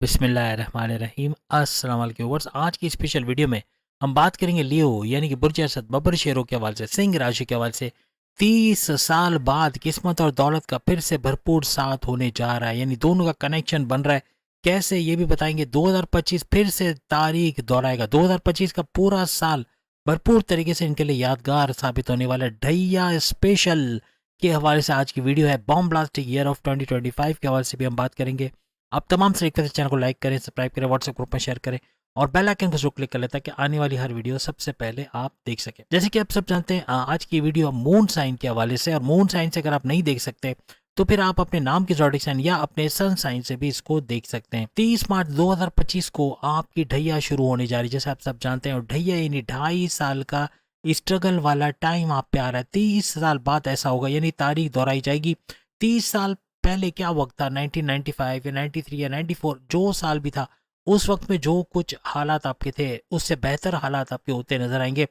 बिस्मिल्लाहिर्रहमानिर्रहीम। अस्सलाम वालेकुम व्यूअर्स। आज की स्पेशल वीडियो में हम बात करेंगे लियो यानी कि बुर्ज असद बब्बर शेरों के हवाले से, सिंह राशि के हवाले से 30 साल बाद किस्मत और दौलत का फिर से भरपूर साथ होने जा रहा है, यानी दोनों का कनेक्शन बन रहा है। कैसे ये भी बताएंगे। 2025 फिर से तारीख दोहराएगा। 2025 का पूरा साल भरपूर तरीके से इनके लिए यादगार साबित होने वाला है। ढैया स्पेशल के हवाले से आज की वीडियो है। बॉम्ब ब्लास्टिक ईयर ऑफ 2025 के हवाले से भी हम बात करेंगे। आप तमाम से रिक्वेस्ट चैनल को लाइक करें, सब्सक्राइब करें, व्हाट्सएप ग्रुप में शेयर करें और बेल आइकन को जरूर क्लिक कर लें ताकि आने वाली हर वीडियो सबसे पहले आप देख सकें। जैसे कि आप सब जानते हैं आज की वीडियो मून साइन के हवाले से, और मून साइन से अगर आप नहीं देख सकते तो फिर आप अपने नाम के ज़ोडिक साइन या अपने सन साइन से भी इसको देख सकते हैं। 30 मार्च 2025 को आपकी ढैया शुरू होने जा रही है, जैसे आप सब जानते हैं। और ढैया यानी 2.5 साल का स्ट्रगल वाला टाइम आप पे आ रहा है। 30 साल बाद ऐसा होगा, यानी तारीख दोहराई जाएगी। 30 साल पहले क्या वक्त था, 1995 या 93 या 94, जो साल भी था, उस वक्त में जो कुछ हालात आपके थे उससे बेहतर हालात आपके होते नजर आएंगे।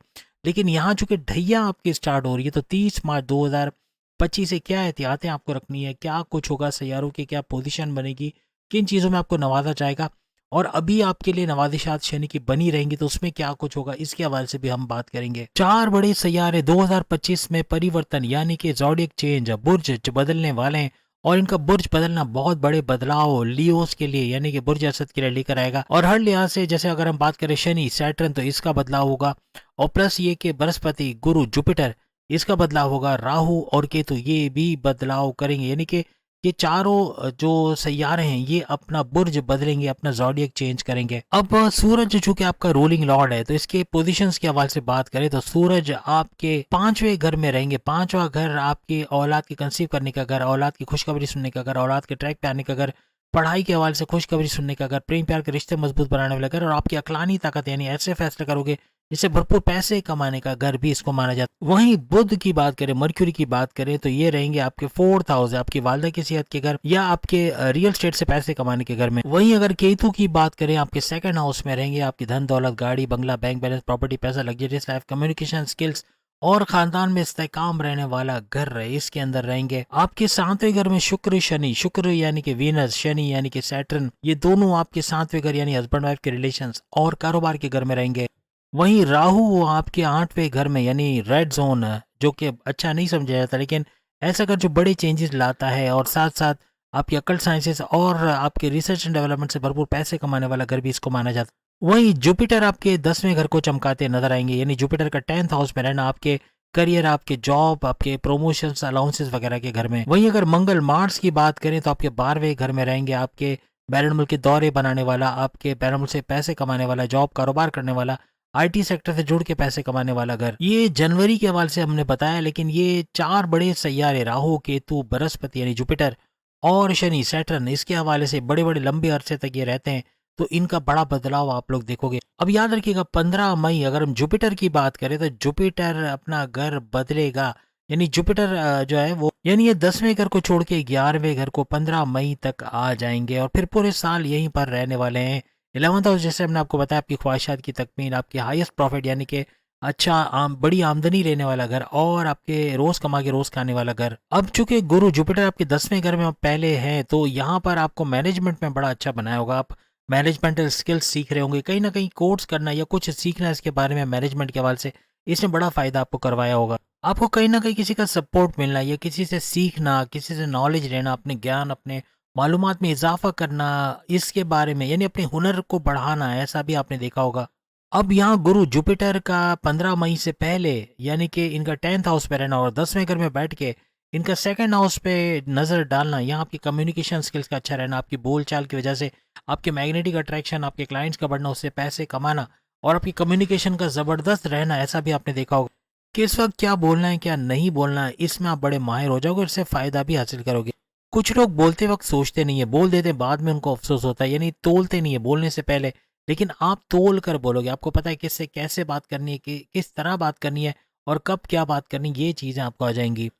लेकिन यहाँ चूंकि ढैया आपकी स्टार्ट हो रही है तो 30 मार्च 2025 से क्या एहतियातें आपको रखनी है, क्या कुछ होगा, सैयारों की क्या पोजीशन बनेगी, किन चीज़ों में आपको नवाजा जाएगा और अभी आपके लिए नवादिशात शनि की बनी रहेंगी तो उसमें क्या कुछ होगा, इसके हवाले से भी हम बात करेंगे। 4 बड़े सैयारे 2025 में परिवर्तन यानी कि ज़ोडिएक चेंज, बुर्ज बदलने वाले हैं और इनका बुर्ज बदलना बहुत बड़े बदलाव लियोस के लिए यानी कि बुर्ज असद के लिए लेकर आएगा। और हर लिहाज से जैसे अगर हम बात करें शनि सैटर्न तो इसका बदलाव होगा, और प्लस ये कि बृहस्पति गुरु जुपिटर इसका बदलाव होगा, राहु और केतु ये भी बदलाव करेंगे। यानी कि ये चारों जो सैयारे हैं ये अपना बुर्ज बदलेंगे, अपना ज़ोडिएक चेंज करेंगे। अब सूरज चूंकि आपका रोलिंग लॉर्ड है तो इसके पोजीशंस के हवाले से बात करें तो सूरज आपके 5वें घर में रहेंगे। 5वां घर आपकी औलाद की कंसीव करने का घर, औलाद की खुशखबरी सुनने का घर, औलाद के ट्रैक पे आने का घर, पढ़ाई के हवाले से खुशखबरी सुनने का घर, प्रेम प्यार के रिश्ते मजबूत बनाने वाला घर और आपकी अकलानी ताकत यानी ऐसे फैसले करोगे जिससे भरपूर पैसे कमाने का घर भी इसको माना जाता है। वहीं बुध की बात करें, मर्क्यूरी की बात करें तो ये रहेंगे आपके 4th हाउस, आपकी वालदा की सेहत के घर या आपके रियल स्टेट से पैसे कमाने के घर में। वहीं अगर केतु की बात करें आपके 2nd हाउस में रहेंगे आपकी धन दौलत, गाड़ी बंगला, बैंक बैलेंस, प्रॉपर्टी, पैसा, लग्जरियस लाइफ, कम्युनिकेशन स्किल्स और खानदान में इस्तेकाम रहने वाला घर रहे, इसके अंदर रहेंगे। आपके 7वें घर में शुक्र शनि, शुक्र यानी कि वीनस, शनि यानी कि सैटर्न, ये दोनों आपके 7वें घर यानी हस्बैंड वाइफ के रिलेशंस और कारोबार के घर में रहेंगे। वहीं राहु वो आपके 8वें घर में यानी रेड जोन, जो कि अच्छा नहीं समझा जाता लेकिन ऐसा कर जो बड़े चेंजेस लाता है और साथ साथ आपकी अकल साइंसेस और आपके रिसर्च एंड डेवलपमेंट से भरपूर पैसे कमाने वाला घर भी इसको माना जाता है। वहीं जुपिटर आपके 10वें घर को चमकाते नजर आएंगे, यानी जुपिटर का 10th हाउस में रहना आपके करियर, आपके जॉब, आपके प्रमोशंस, अलाउंसेस वगैरह के घर में। वहीं अगर मंगल मार्स की बात करें तो आपके 12वें घर में रहेंगे आपके बैरून मुल्क के दौरे बनाने वाला, आपके बैरून मुल्क से पैसे कमाने वाला, जॉब कारोबार करने वाला, आईटी सेक्टर से जुड़ के पैसे कमाने वाला घर। ये जनवरी के हवाले से हमने बताया, लेकिन ये 4 बड़े सैयारे राहु केतु बृहस्पति यानी जुपिटर और शनि सैटर्न इसके हवाले से बड़े बड़े लंबे अरसे तक ये रहते हैं तो इनका बड़ा बदलाव आप लोग देखोगे। अब याद रखिएगा 15 मई अगर हम जुपिटर की बात करें तो जुपिटर अपना घर बदलेगा, यानी जुपिटर जो है वो यानी ये 10वें घर को छोड़ के 11वें घर को 15 मई तक आ जाएंगे और फिर पूरे साल यहीं पर रहने वाले हैं। 11th हाउस जैसे हमने आपको बताया आपकी ख्वाहिशात की तकमील, आपके हाईएस्ट प्रॉफिट यानी कि अच्छा बड़ी आमदनी लेने वाला घर और आपके रोज कमा के रोज खाने वाला घर। अब चूंकि गुरु जुपिटर आपके 10वें घर में पहले हैं तो यहाँ पर आपको मैनेजमेंट में बड़ा अच्छा बनाया होगा। आप मैनेजमेंटल स्किल्स सीख रहे होंगे, कहीं ना कहीं कोर्स करना या कुछ सीखना इसके बारे में मैनेजमेंट के हवाले से इसने बड़ा फायदा आपको करवाया होगा। आपको कहीं ना कहीं किसी का सपोर्ट मिलना या किसी से सीखना, किसी से नॉलेज लेना, अपने ज्ञान अपने मालूमात में इजाफा करना, इसके बारे में यानी अपने हुनर को बढ़ाना, ऐसा भी आपने देखा होगा। अब यहाँ गुरु जुपिटर का 15 मई से पहले यानी कि इनका 10th हाउस पे रहना और 10वें घर में बैठ के इनका 2nd हाउस पे नज़र डालना, यहाँ आपकी कम्युनिकेशन स्किल्स का अच्छा रहना, आपकी बोलचाल की वजह से आपके मैग्नेटिक अट्रैक्शन, आपके क्लाइंट्स का बढ़ना, उससे पैसे कमाना और आपकी कम्युनिकेशन का ज़बरदस्त रहना, ऐसा भी आपने देखा होगा कि इस वक्त क्या बोलना है क्या नहीं बोलना है, इसमें आप बड़े माहिर हो जाओगे, इससे फ़ायदा भी हासिल करोगे। कुछ लोग बोलते वक्त सोचते नहीं है, बोल देते हैं, बाद में उनको अफसोस होता है, यानी तोलते नहीं है बोलने से पहले। लेकिन आप तोल कर बोलोगे, आपको पता है किससे कैसे बात करनी है, कि किस तरह बात करनी है और कब क्या बात करनी है, ये चीज़ें आपको आ जाएंगी।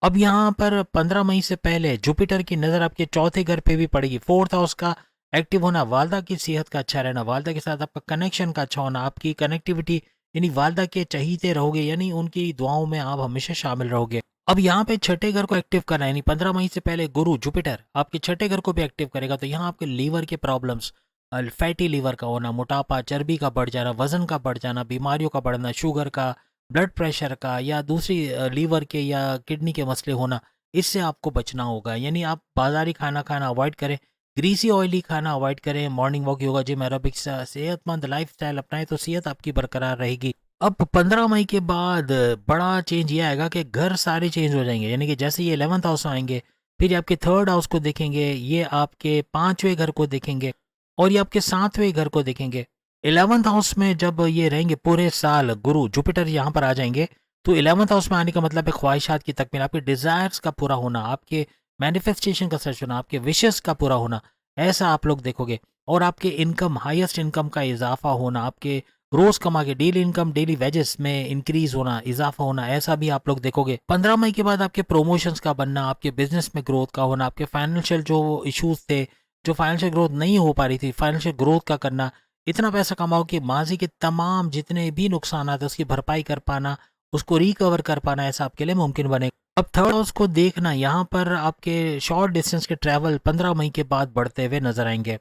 अब यहाँ पर 15 मई से पहले जुपिटर की नज़र आपके 4थे घर पे भी पड़ेगी। 4th हाउस का एक्टिव होना, वालदा की सेहत का अच्छा रहना, वालदा के साथ आपका कनेक्शन का अच्छा होना, आपकी कनेक्टिविटी यानी वालदा के चहीते रहोगे, यानी उनकी दुआओं में आप हमेशा शामिल रहोगे। अब यहाँ पे छठे घर को एक्टिव करना है, यानी 15 मई से पहले गुरु जुपिटर आपके छठे घर को भी एक्टिव करेगा। तो यहाँ आपके लीवर के प्रॉब्लम्स, फैटी लीवर का होना, मोटापा, चर्बी का बढ़ जाना, वजन का बढ़ जाना, बीमारियों का बढ़ना, शुगर का, ब्लड प्रेशर का, या दूसरी लीवर के या किडनी के मसले होना, इससे आपको बचना होगा। यानी आप बाजारी खाना खाना अवॉइड करें, ग्रीसी ऑयली खाना अवॉइड करें, morning walk, yoga, gym, aerobics, सेहतमंद लाइफस्टाइल अपनाएं तो सेहत आपकी बरकरार रहेगी। अब 15 मई के बाद बड़ा चेंज ये आएगा कि घर सारे चेंज हो जाएंगे। यानी कि जैसे ये 11th हाउस में आएंगे, फिर ये आपके थर्ड हाउस को देखेंगे, ये आपके पांचवें घर को देखेंगे, और ये आपके सातवें घर को देखेंगे। 11th हाउस में जब ये रहेंगे पूरे साल, गुरु जुपिटर यहाँ पर आ जाएंगे, तो 11th हाउस में आने का मतलब है ख्वाहिशात की तकमील, आपके डिजायर्स का पूरा होना, आपके मैनिफेस्टेशन का सच होना, आपके विशेष का पूरा होना, ऐसा आप लोग देखोगे। और आपके इनकम, हाईएस्ट इनकम का इजाफा होना, आपके रोज कमा के डेली इनकम, डेली वेजेस में इंक्रीज होना, इजाफा होना, ऐसा भी आप लोग देखोगे। 15 मई के बाद आपके प्रमोशंस का बनना, आपके बिजनेस में ग्रोथ का होना, आपके फाइनेंशियल जो इश्यूज थे, जो फाइनेंशियल ग्रोथ नहीं हो पा रही थी, फाइनेंशियल ग्रोथ का करना, इतना पैसा कमाओ कि माजी के तमाम जितने भी नुकसान आते उसकी भरपाई कर पाना, उसको रिकवर कर पाना, ऐसा आपके लिए मुमकिन बनेगा। अब थर्ड हाउस को देखना, यहाँ पर आपके शॉर्ट डिस्टेंस के ट्रैवल 15 मई के बाद बढ़ते हुए नजर आएंगे,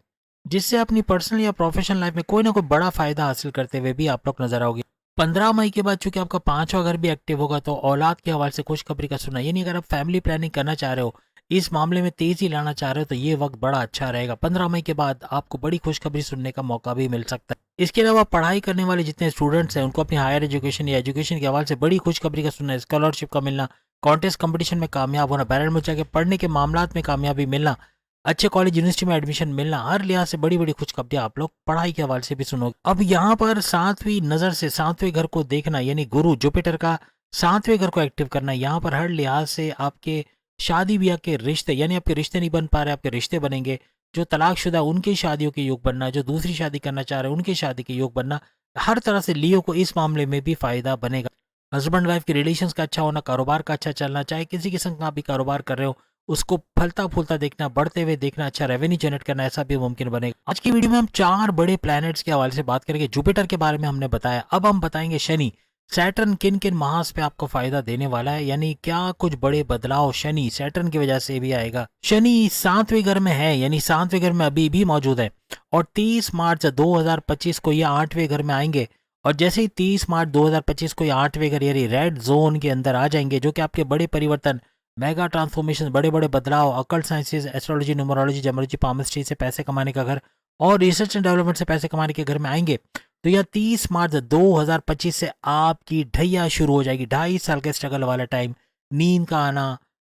जिससे अपनी पर्सनल या प्रोफेशनल लाइफ में कोई ना कोई बड़ा फायदा हासिल करते हुए भी आप लोग नजर आओगे। 15 मई के बाद चूंकि आपका पांचवा घर भी एक्टिव होगा, तो औलाद के हवाले से खुशखबरी का सुना, यानी अगर आप फैमिली प्लानिंग करना चाह रहे हो, इस मामले में तेजी लाना चाह रहे हो, तो ये वक्त बड़ा अच्छा रहेगा। 15 मई के बाद आपको बड़ी खुशखबरी सुनने का मौका भी मिल सकता है। इसके अलावा पढ़ाई करने वाले जितने स्टूडेंट्स हैं, उनको अपनी हायर एजुकेशन या एजुकेशन के हवाले से बड़ी खुशखबरी का सुनना है, स्कॉलरशिप का मिलना, कॉन्टेस्ट कंपटीशन में कामयाब होना, बैरन में जाके पढ़ने के मामलात में कामयाबी मिलना, अच्छे कॉलेज यूनिवर्सिटी में एडमिशन मिलना, हर लिहाज से बड़ी बड़ी खुशखबरियां आप लोग पढ़ाई के हवाले से भी सुनोगे। अब यहाँ पर सातवीं नजर से सातवें घर को देखना, यानी गुरु जुपिटर का सातवें घर को एक्टिव करना, यहाँ पर हर लिहाज से आपके शादी ब्याह के रिश्ते, यानी आपके रिश्ते नहीं बन पा रहे, आपके रिश्ते बनेंगे, जो तलाकशुदा उनकी शादियों के योग बनना, जो दूसरी शादी करना चाह रहे हैं उनकी शादी के योग बनना, हर तरह से लियो को इस मामले में भी फायदा बनेगा। हस्बैंड वाइफ के रिलेशंस का अच्छा होना, कारोबार का अच्छा चलना, चाहे किसी किस्म का भी कारोबार कर रहे हो, उसको फलता फूलता देखना, बढ़ते हुए देखना, अच्छा रेवेन्यू जनरेट करना, ऐसा भी मुमकिन बनेगा। आज की वीडियो में हम 4 बड़े प्लैनेट्स के हवाले से बात करेंगे। जुपिटर के बारे में हमने बताया, अब हम बताएंगे शनि, सैटर्न किन किन महास पे आपको फायदा देने वाला है, यानी क्या कुछ बड़े बदलाव शनि सैटर्न की वजह से भी आएगा। शनि सातवें घर में है, यानी सातवें घर में अभी भी मौजूद है, और 30 मार्च 2025 को ये आठवें घर में आएंगे, और जैसे ही 30 मार्च 2025 को ये आठवें घर यानी रेड जोन के अंदर आ जाएंगे, जो कि आपके बड़े परिवर्तन, मेगा ट्रांसफॉर्मेशन, बड़े बड़े बदलाव, occult sciences, astrology, numerology, gemology, palmistry से पैसे कमाने का घर, और रिसर्च एंड डेवलपमेंट से पैसे कमाने के घर में आएंगे। तो यह 30 मार्च 2025 से आपकी ढैया शुरू हो जाएगी, 2.5 साल के स्ट्रगल वाला टाइम, नींद का आना,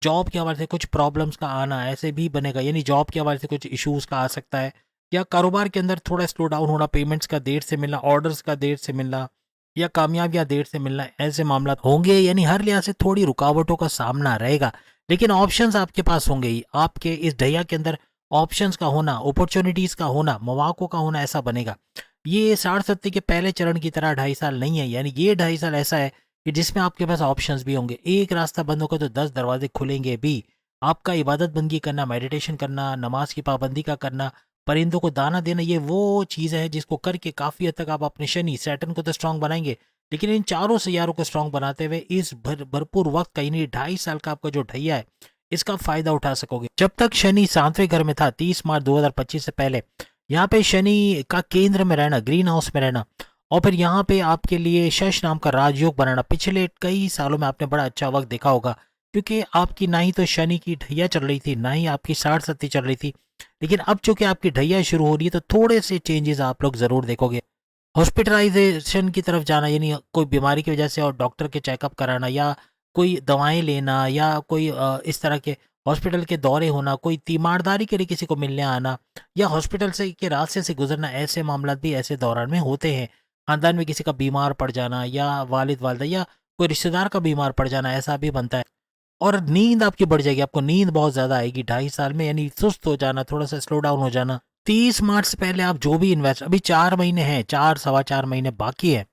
जॉब के हवाले से कुछ प्रॉब्लम्स का आना, ऐसे भी बनेगा, यानी जॉब के हवाले से कुछ इश्यूज का आ सकता है, या कारोबार के अंदर थोड़ा स्लो डाउन होना, पेमेंट्स का देर से मिलना, ऑर्डर्स का देर से मिलना, या कामयाबियां देर से मिलना, ऐसे मामला होंगे। यानी हर लिहाज से थोड़ी रुकावटों का सामना रहेगा, लेकिन ऑप्शंस आपके पास होंगे ही। आपके इस ढैया के अंदर ऑप्शंस का होना, अपॉर्चुनिटीज का होना, मौकों का होना, ऐसा बनेगा। ये 60-70 के पहले चरण की तरह 2.5 साल नहीं है, यानी ये 2.5 साल ऐसा है कि जिसमें आपके पास ऑप्शंस भी होंगे। एक रास्ता बंद होगा तो 10 दरवाजे खुलेंगे भी। आपका इबादत बंदगी करना, मेडिटेशन करना, नमाज की पाबंदी का करना, परिंदों को दाना देना, ये वो चीज़ है जिसको करके काफ़ी हद तक आप अपने शनि सैटर्न को तो स्ट्रांग बनाएंगे, लेकिन इन चारों सैयारों को स्ट्रांग बनाते हुए इस भरपूर वक्त का, यानी 2.5 साल का आपका जो ढैया है, इसका फायदा उठा सकोगे। जब तक शनि सातवें घर में था 30 मार्च 2025 से पहले, यहाँ पे शनि का केंद्र में रहना, ग्रीन हाउस में रहना, और फिर यहाँ पे आपके लिए शश नाम का राजयोग बनाना, पिछले कई सालों में आपने बड़ा अच्छा वक्त देखा होगा, क्योंकि आपकी ना ही तो शनि की ढैया चल रही थी, ना ही आपकी 60-70 चल रही थी, लेकिन अब चूंकि आपकी ढैया शुरू हो रही है, तो थोड़े से चेंजेस आप लोग जरूर देखोगे। हॉस्पिटलाइजेशन की तरफ जाना, यानी कोई बीमारी की वजह से और डॉक्टर के चेकअप कराना, या कोई दवाएं लेना, या कोई इस तरह के हॉस्पिटल के दौरे होना, कोई तीमारदारी के लिए किसी को मिलने आना, या हॉस्पिटल से के रास्ते से गुजरना, ऐसे मामला भी ऐसे दौरान में होते हैं। खानदान में किसी का बीमार पड़ जाना, या वालिद वालदा या कोई रिश्तेदार का बीमार पड़ जाना, ऐसा भी बनता है। और नींद आपकी बढ़ जाएगी, आपको नींद बहुत ज्यादा आएगी 2.5 साल में, यानी सुस्त हो जाना, थोड़ा सा स्लो डाउन हो जाना। 30 मार्च से पहले आप जो भी इन्वेस्ट, अभी 4 महीने हैं, 4 सवा 4 महीने बाकी है,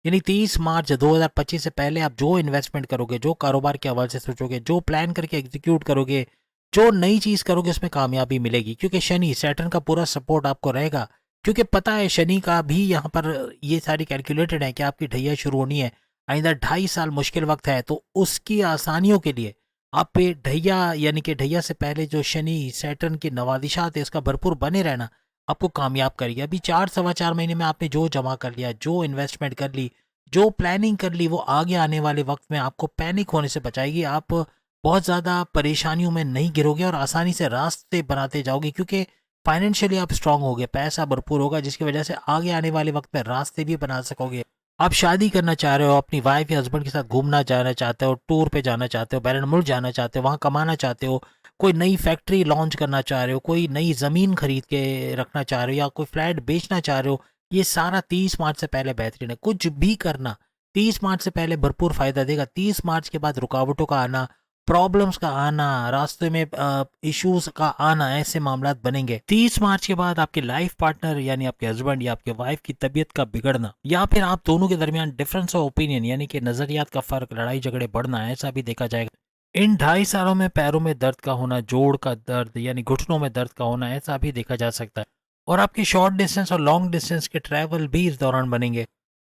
यानी 30 मार्च 2025 से पहले आप जो इन्वेस्टमेंट करोगे, जो कारोबार के हवाले से सोचोगे, जो प्लान करके एग्जीक्यूट करोगे, जो नई चीज करोगे, उसमें कामयाबी मिलेगी, क्योंकि शनि सैटर्न का पूरा सपोर्ट आपको रहेगा। क्योंकि पता है शनि का भी यहाँ पर ये सारी कैलकुलेटेड है कि आपकी ढैया शुरू होनी है, आइंदा 2.5 साल मुश्किल वक्त है, तो उसकी आसानियों के लिए आप पे ढैया यानी कि ढैया से पहले जो शनि सैटर्न की नवादिशात है उसका भरपूर बने रहना आपको कामयाब करेगी। अभी 4 सवा 4 महीने में आपने जो जमा कर लिया, जो इन्वेस्टमेंट कर ली, जो प्लानिंग कर ली, वो आगे आने वाले वक्त में आपको पैनिक होने से बचाएगी। आप बहुत ज़्यादा परेशानियों में नहीं गिरोगे और आसानी से रास्ते बनाते जाओगे, क्योंकि फाइनेंशियली आप स्ट्रांग होगे, पैसा भरपूर होगा, जिसकी वजह से आगे आने वाले वक्त में रास्ते भी बना सकोगे। आप शादी करना चाह रहे हो, अपनी वाइफ या हस्बैंड के साथ घूमना जाना चाहते हो, टूर पे जाना चाहते हो, बैरन मुल्क जाना चाहते हो, वहाँ कमाना चाहते हो, कोई नई फैक्ट्री लॉन्च करना चाह रहे हो, कोई नई ज़मीन खरीद के रखना चाह रहे हो, या कोई फ्लैट बेचना चाह रहे हो, ये सारा 30 मार्च से पहले बेहतरीन है। कुछ भी करना 30 मार्च से पहले भरपूर फ़ायदा देगा। 30 मार्च के बाद रुकावटों का आना, प्रॉब्लम्स का आना, रास्ते में इश्यूज का आना, ऐसे मामला बनेंगे। 30 मार्च के बाद आपके लाइफ पार्टनर यानी आपके हस्बैंड या आपके वाइफ की तबीयत का बिगड़ना, या फिर आप दोनों के दरमियान डिफरेंस ऑफ ओपिनियन यानी कि नजरियात का फर्क, लड़ाई झगड़े बढ़ना, ऐसा भी देखा जाएगा। इन 2.5 सालों में पैरों में दर्द का होना, जोड़ का दर्द यानी घुटनों में दर्द का होना, ऐसा भी देखा जा सकता है। और आपकी शॉर्ट डिस्टेंस और लॉन्ग डिस्टेंस के ट्रैवल भी इस दौरान बनेंगे।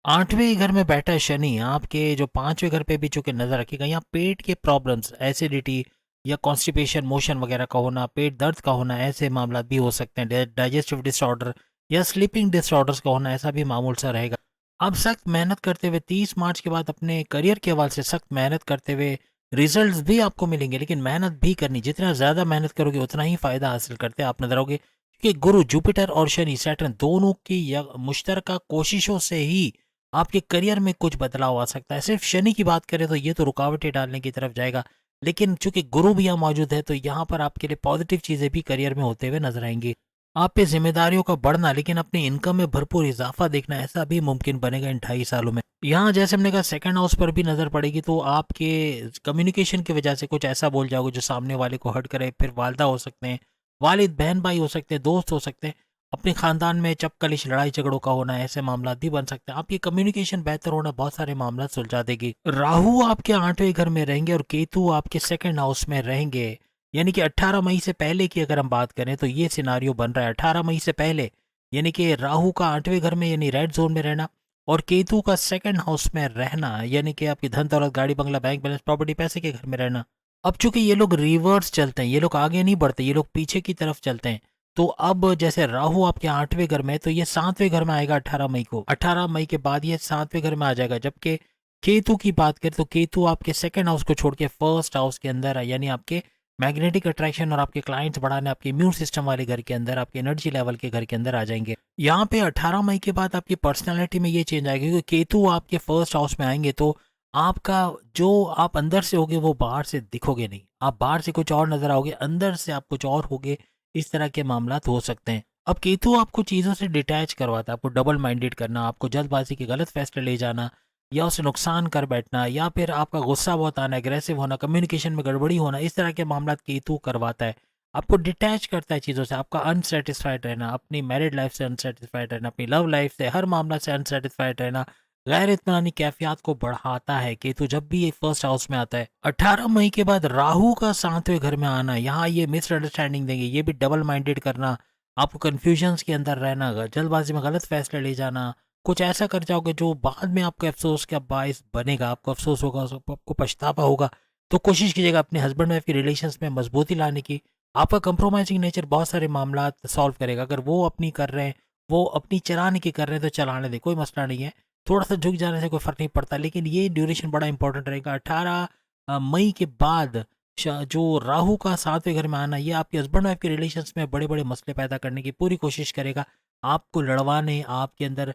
8वें घर में बैठा है शनि, आपके जो 5वें घर पे भी चूंकि नजर रखेगा, यहाँ पेट के प्रॉब्लम्स, एसिडिटी या कॉन्स्टिपेशन, मोशन वगैरह का होना, पेट दर्द का होना, ऐसे मामला भी हो सकते हैं। डाइजेस्टिव डिसऑर्डर या स्लीपिंग डिसऑर्डर्स का होना, ऐसा भी मामूल सा रहेगा। अब सख्त मेहनत करते हुए 30 मार्च के बाद अपने करियर के हवाले से सख्त मेहनत करते हुए रिजल्ट्स भी आपको मिलेंगे, लेकिन मेहनत भी करनी, जितना ज़्यादा मेहनत करोगे उतना ही फ़ायदा हासिल करते आप नजर आओगे। क्योंकि गुरु, जुपिटर और शनि, सैटर्न दोनों की मुश्तरका कोशिशों से ही आपके करियर में कुछ बदलाव आ सकता है। सिर्फ शनि की बात करें तो ये तो रुकावटें डालने की तरफ जाएगा, लेकिन चूंकि गुरु भी यहाँ मौजूद है तो यहाँ पर आपके लिए पॉजिटिव चीज़ें भी करियर में होते हुए नजर आएंगी। आप पे जिम्मेदारियों का बढ़ना, लेकिन अपनी इनकम में भरपूर इजाफा देखना, ऐसा भी मुमकिन बनेगा इन 2.5 सालों में। यहाँ जैसे हमने कहा सेकंड हाउस पर भी नजर पड़ेगी, तो आपके कम्युनिकेशन की वजह से कुछ ऐसा बोल जाओगे जो सामने वाले को हर्ट करे। फिर वालदा हो सकते हैं, वालिद, बहन भाई हो सकते हैं, दोस्त हो सकते हैं, अपने खानदान में चपकलिश, लड़ाई झगड़ों का होना, ऐसे मामला भी बन सकते हैं। आपकी कम्युनिकेशन बेहतर होना बहुत सारे मामला सुलझा देगी। राहु आपके 8वें घर में रहेंगे और केतु आपके सेकंड हाउस में रहेंगे, यानी कि 18 मई से पहले की अगर हम बात करें तो ये सिनारियो बन रहा है। 18 मई से पहले यानी कि राहु का 8वें घर में यानी रेड जोन में रहना, और केतु का सेकंड हाउस में रहना, यानी कि आपकी धन दौलत, गाड़ी बंगला, बैंक बैलेंस, प्रॉपर्टी, पैसे के घर में रहना। अब चूंकि ये लोग रिवर्स चलते हैं, ये लोग आगे नहीं बढ़ते, ये लोग पीछे की तरफ चलते हैं, तो अब जैसे राहु आपके 8वें घर में है, तो ये 7वें घर में आएगा 18 मई को। 18 मई के बाद ये 7वें घर में आ जाएगा। जबकि केतु की बात करें तो केतु आपके सेकंड हाउस को छोड़ के फर्स्ट हाउस के अंदर है, यानी आपके मैग्नेटिक अट्रैक्शन और आपके क्लाइंट्स बढ़ाने, आपके इम्यून सिस्टम वाले घर के अंदर, आपके एनर्जी लेवल के घर के अंदर आ जाएंगे। यहाँ पे 18 मई के बाद आपकी पर्सनालिटी में ये चेंज आएगा, क्योंकि केतु आपके फर्स्ट हाउस में आएंगे, तो आपका जो आप अंदर से होगे वो बाहर से दिखोगे नहीं। आप बाहर से कुछ और नजर आओगे, अंदर से आप कुछ और होगे। इस तरह के मामला हो सकते हैं। अब केतु आपको चीज़ों से डिटैच करवाता है, आपको डबल माइंडेड करना, आपको जल्दबाजी के गलत फैसले ले जाना या उसे नुकसान कर बैठना, या फिर आपका गुस्सा बहुत आना, एग्रेसिव होना, कम्युनिकेशन में गड़बड़ी होना, इस तरह के मामला केतु करवाता है। आपको डिटैच करता है चीज़ों से, आपका अनसेटिस्फाइड रहना, अपनी मैरिड लाइफ से अनसेटिस्फाइड रहना, अपनी लव लाइफ से, हर मामला से अनसेटिस्फाइड रहना, गैर इत्मीनानी कैफियत को बढ़ाता है केतु जब भी ये फर्स्ट हाउस में आता है। 18 मई के बाद राहु का 7वें घर में आना, यहाँ ये मिसअंडरस्टैंडिंग देंगे, ये भी डबल माइंडेड करना, आपको कन्फ्यूजन्स के अंदर रहना, जल्दबाजी में गलत फैसले ले जाना, कुछ ऐसा कर जाओगे जो बाद में आपको अफसोस का बायस बनेगा, आपको अफसोस होगा, आपको पछतावा होगा। तो कोशिश कीजिएगा अपने हस्बैंड वाइफ के रिलेशंस में मजबूती लाने की। आपका कंप्रोमाइजिंग नेचर बहुत सारे मामला सॉल्व करेगा। अगर वो अपनी कर रहे हैं, वो अपनी चलाने की कर रहे हैं, तो चलाने दें, कोई मसला नहीं है। थोड़ा सा झुक जाने से कोई फर्क नहीं पड़ता, लेकिन ये ड्यूरेशन बड़ा इंपॉर्टेंट रहेगा। 18 मई के बाद जो राहु का 7वें घर में आना, ये आपके हस्बैंड वाइफ के रिलेशंस में बड़े बड़े मसले पैदा करने की पूरी कोशिश करेगा, आपको लड़वाने, आपके अंदर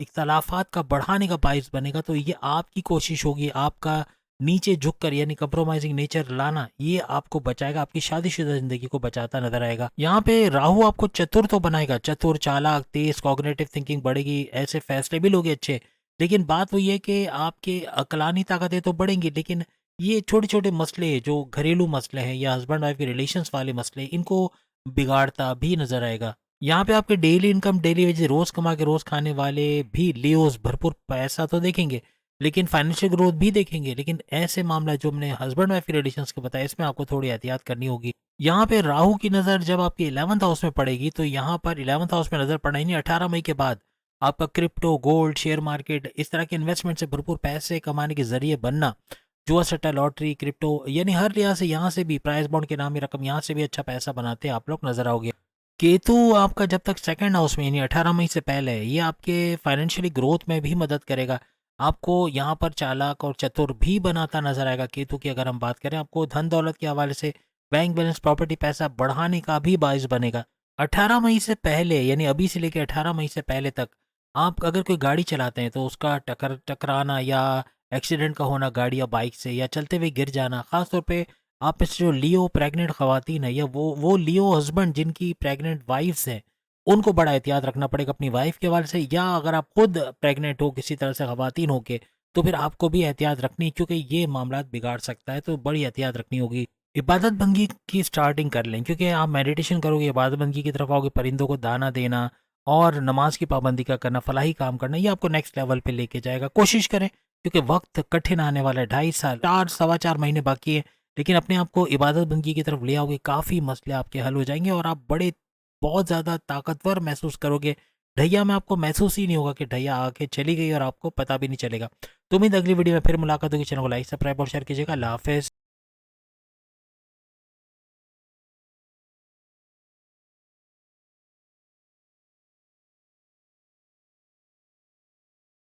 इख्तलाफात का बढ़ाने का बायस बनेगा। तो ये आपकी कोशिश होगी, आपका नीचे झुक कर यानी कंप्रोमाइजिंग नेचर लाना, ये आपको बचाएगा, आपकी शादीशुदा जिंदगी को बचाता नजर आएगा। यहाँ पे राहु आपको चतुर तो बनाएगा, चतुर, चालाक, तेज, कॉग्निटिव थिंकिंग बढ़ेगी, ऐसे फैसले भी लोगे अच्छे। लेकिन बात वही है कि आपके अकलानी ताकतें तो बढ़ेंगी, लेकिन ये छोटे छोटे मसले जो घरेलू मसले हैं या हस्बैंड वाइफ के रिलेशंस वाले मसले, इनको बिगाड़ता भी नजर आएगा। यहाँ पे आपके डेली इनकम, डेली वेज, रोज कमा के रोज खाने वाले भी लियोस भरपूर पैसा तो देखेंगे, लेकिन फाइनेंशियल ग्रोथ भी देखेंगे। लेकिन ऐसे मामला जो हमने हस्बैंड वाइफ के रिलेशंस के बताया, इसमें आपको थोड़ी एहतियात करनी होगी। यहाँ पे राहु की नज़र जब आपकी 11th हाउस में पड़ेगी, तो यहाँ पर 11th हाउस में नज़र पड़ना ही नहीं, 18 मई के बाद आपका क्रिप्टो, गोल्ड, शेयर मार्केट, इस तरह के इन्वेस्टमेंट से भरपूर पैसे कमाने के ज़रिए बनना, जुआ सट्टा, लॉटरी, क्रिप्टो, यानी हर लिहाज से यहाँ से भी प्राइस बॉन्ड के नाम की रकम, यहाँ से भी अच्छा पैसा बनाते आप लोग नजर आओगे। केतु आपका जब तक सेकंड हाउस में यानी 18 मई से पहले है, ये आपके फाइनेंशियली ग्रोथ में भी मदद करेगा। आपको यहाँ पर चालाक और चतुर भी बनाता नजर आएगा केतु की। अगर हम बात करें, आपको धन दौलत के हवाले से बैंक बैलेंस, प्रॉपर्टी, पैसा बढ़ाने का भी बाइस बनेगा। 18 मई से पहले यानी अभी से लेकर 18 मई से पहले तक आप अगर कोई गाड़ी चलाते हैं तो उसका टकराना या एक्सीडेंट का होना गाड़ी या बाइक से, या चलते हुए गिर जाना, खासतौर पे आप में से जो लियो प्रेग्नेंट खवातीन है, या वो लियो हस्बैंड जिनकी प्रेग्नेंट वाइफ्स हैं, उनको बड़ा एहतियात रखना पड़ेगा अपनी वाइफ के हवाले से। या अगर आप खुद प्रेग्नेंट हो किसी तरह से खवातीन हो के, तो फिर आपको भी एहतियात रखनी, क्योंकि ये मामला बिगाड़ सकता है, तो बड़ी एहतियात रखनी होगी। इबादत बंदगी की स्टार्टिंग कर लें, क्योंकि आप मेडिटेशन करोगे, इबादत बंदगी की तरफ आओगे, परिंदों को दाना देना और नमाज की पाबंदी का करना, फलाही काम करना, ये आपको नेक्स्ट लेवल पे लेके जाएगा। कोशिश करें, क्योंकि वक्त कठिन आने वाला है, 2.5 साल, 4 सवा 4 महीने बाकी है, लेकिन अपने आप को इबादत बंदगी की तरफ ले आओगे, काफ़ी मसले आपके हल हो जाएंगे और आप बड़े बहुत ज़्यादा ताकतवर महसूस करोगे। ढैया में आपको महसूस ही नहीं होगा कि ढैया आके चली गई और आपको पता भी नहीं चलेगा। तो उम्मीद अगली वीडियो में फिर मुलाकात होगी। चैनल को लाइक, सब्सक्राइब और शेयर कीजिएगा। अल्लाह हाफिज़।